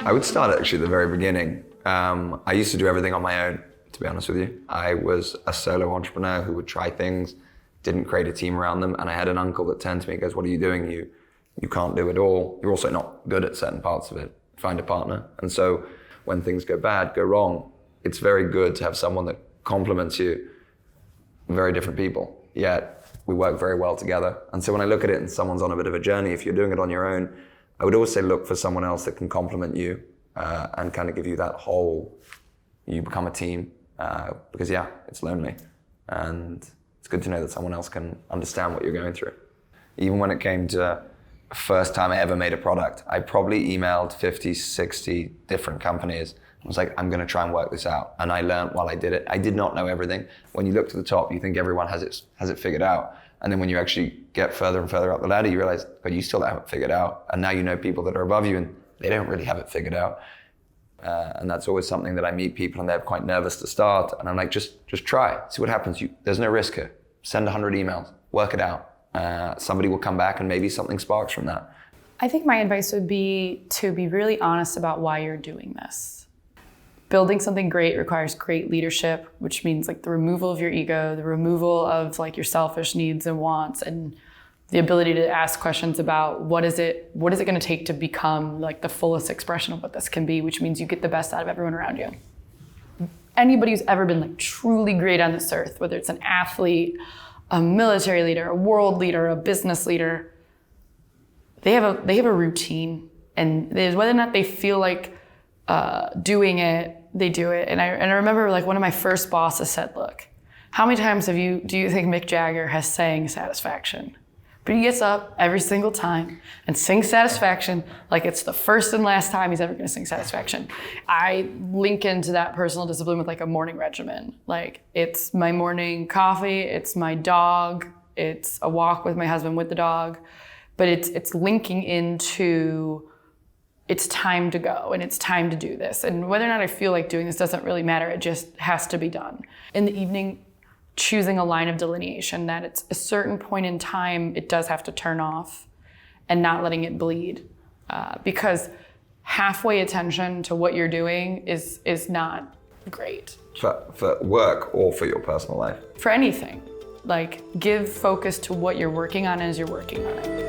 I would start actually at the very beginning. I used to do everything on my own, to be honest with you. I was a solo entrepreneur who would try things, didn't create a team around them, and I had an uncle that turned to me and goes, "What are you doing? You can't do it all. You're also not good at certain parts of it. Find a partner." And so when things go bad, go wrong, it's very good to have someone that complements you. Very different people, yet we work very well together. And so when I look at it and someone's on a bit of a journey, if you're doing it on your own, I would always say look for someone else that can complement you and kind of give you that whole, you become a team, because yeah, it's lonely. And it's good to know that someone else can understand what you're going through. Even when it came to first time I ever made a product, I probably emailed 50, 60 different companies. I was like, I'm gonna try and work this out. And I learned while I did it. I did not know everything. When you look to the top, you think everyone has it figured out. And then when you actually get further and further up the ladder, you realize, but you still haven't figured out. And now you know people that are above you and they don't really have it figured out. And that's always something that I meet people and they're quite nervous to start. And I'm like, just try, see what happens. There's no risk here. Send 100 emails, work it out. Somebody will come back and maybe something sparks from that. I think my advice would be to be really honest about why you're doing this. Building something great requires great leadership, which means like the removal of your ego, the removal of like your selfish needs and wants, and the ability to ask questions about what is it going to take to become like the fullest expression of what this can be, which means you get the best out of everyone around you. Anybody who's ever been like truly great on this earth, whether it's an athlete, a military leader, a world leader, a business leader, they have a routine, and whether or not they feel like doing it, they do it. And I remember like one of my first bosses said, look, how many times do you think Mick Jagger has sang Satisfaction? But he gets up every single time and sings Satisfaction like it's the first and last time he's ever gonna sing Satisfaction. I link into that personal discipline with like a morning regimen. Like it's my morning coffee, it's my dog, it's a walk with my husband with the dog, but it's linking into it's time to go and it's time to do this. And whether or not I feel like doing this doesn't really matter, it just has to be done. In the evening, choosing a line of delineation that it's a certain point in time, it does have to turn off and not letting it bleed. Because halfway attention to what you're doing is not great. For work or for your personal life? For anything. Like give focus to what you're working on as you're working on it.